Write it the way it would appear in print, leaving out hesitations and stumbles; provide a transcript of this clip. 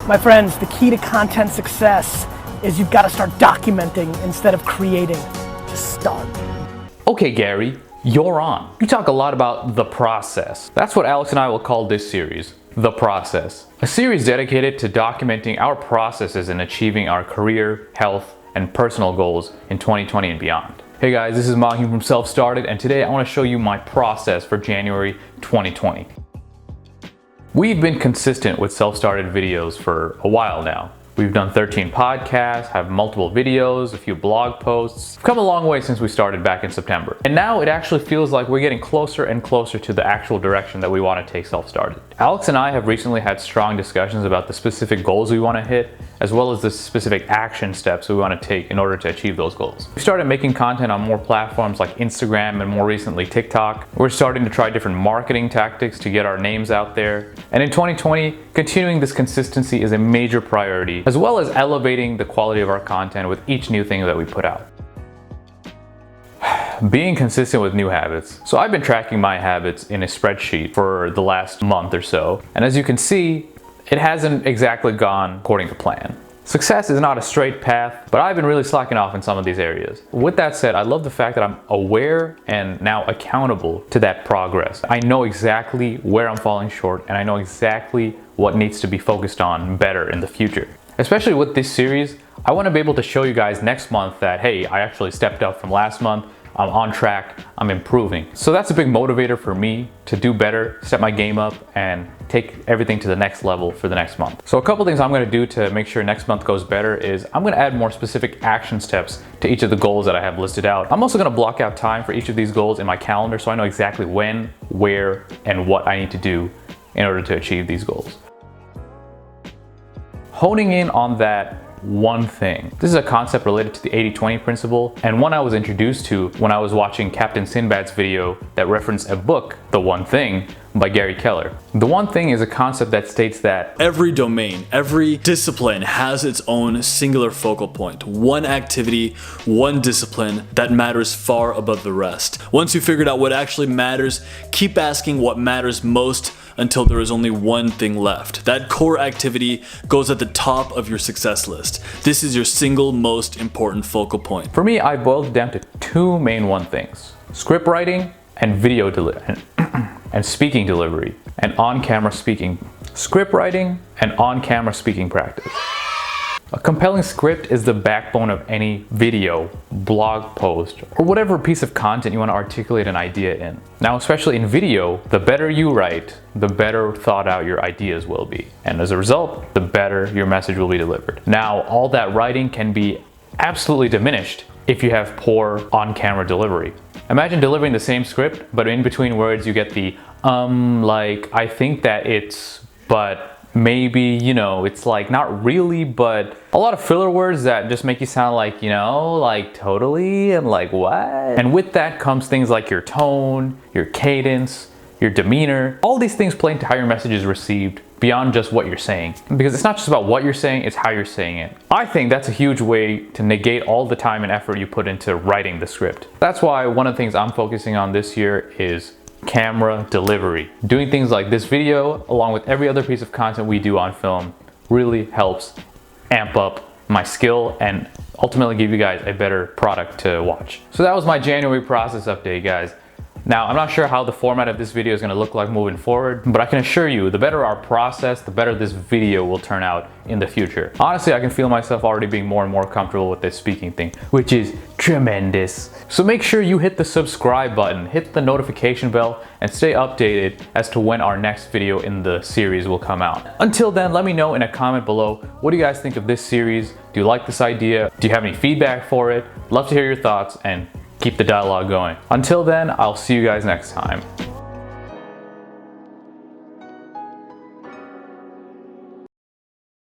My friends, the key to content success is you've got to start documenting instead of creating. Just start. Okay, Gary, you're on. You talk a lot about the process. That's what Alex and I will call this series, The Process. A series dedicated to documenting our processes in achieving our career, health, and personal goals in 2020 and beyond. Hey guys, this is Mahim from SelfStarted, and today I want to show you my process for January 2020. We've been consistent with self-started videos for a while now. We've done 13 podcasts, have multiple videos, a few blog posts. We've come a long way since we started back in September. And now it actually feels like we're getting closer and closer to the actual direction that we want to take self-started. Alex and I have recently had strong discussions about the specific goals we want to hit, as well as the specific action steps we want to take in order to achieve those goals. We started making content on more platforms like Instagram and more recently TikTok. We're starting to try different marketing tactics to get our names out there. And in 2020, continuing this consistency is a major priority, as well as elevating the quality of our content with each new thing that we put out. Being consistent with new habits. So I've been tracking my habits in a spreadsheet for the last month or so. And as you can see, it hasn't exactly gone according to plan. Success is not a straight path, but I've been really slacking off in some of these areas. With that said, I love the fact that I'm aware and now accountable to that progress. I know exactly where I'm falling short, and I know exactly what needs to be focused on better in the future. Especially with this series, I want to be able to show you guys next month that, hey, I actually stepped up from last month. I'm on track, I'm improving. So that's a big motivator for me to do better, step my game up, and take everything to the next level for the next month. So a couple things I'm gonna do to make sure next month goes better is I'm gonna add more specific action steps to each of the goals that I have listed out. I'm also gonna block out time for each of these goals in my calendar so I know exactly when, where, and what I need to do in order to achieve these goals. Honing in on that one thing. This is a concept related to the 80-20 principle, and one I was introduced to when I was watching Captain Sinbad's video that referenced a book, The One Thing, by Gary Keller. The one thing is a concept that states that every domain, every discipline has its own singular focal point, one activity, one discipline that matters far above the rest. Once you figured out what actually matters, keep asking what matters most until there is only one thing left. That core activity goes at the top of your success list. This is your single most important focal point. For me, I boiled it down to two main one things: script writing and video delivery, and speaking delivery, and on-camera speaking. Script writing and on-camera speaking practice. A compelling script is the backbone of any video, blog post, or whatever piece of content you want to articulate an idea in. Now, especially in video, the better you write, the better thought out your ideas will be. And as a result, the better your message will be delivered. Now, all that writing can be absolutely diminished if you have poor on-camera delivery. Imagine delivering the same script, but in between words you get the like, I think that it's, but maybe, you know, it's like not really, but a lot of filler words that just make you sound like, you know, like totally and like what? And with that comes things like your tone, your cadence, your demeanor. All these things play into how your message is received beyond just what you're saying. Because it's not just about what you're saying, it's how you're saying it. I think that's a huge way to negate all the time and effort you put into writing the script. That's why one of the things I'm focusing on this year is camera delivery. Doing things like this video, along with every other piece of content we do on film, really helps amp up my skill and ultimately give you guys a better product to watch. So that was my January process update, guys. Now, I'm not sure how the format of this video is going to look like moving forward, but I can assure you, the better our process, the better this video will turn out in the future. Honestly, I can feel myself already being more and more comfortable with this speaking thing, which is tremendous. So make sure you hit the subscribe button, hit the notification bell, and stay updated as to when our next video in the series will come out. Until then, let me know in a comment below, what do you guys think of this series? Do you like this idea? Do you have any feedback for it? Love to hear your thoughts and keep the dialogue going. Until then, I'll see you guys next time.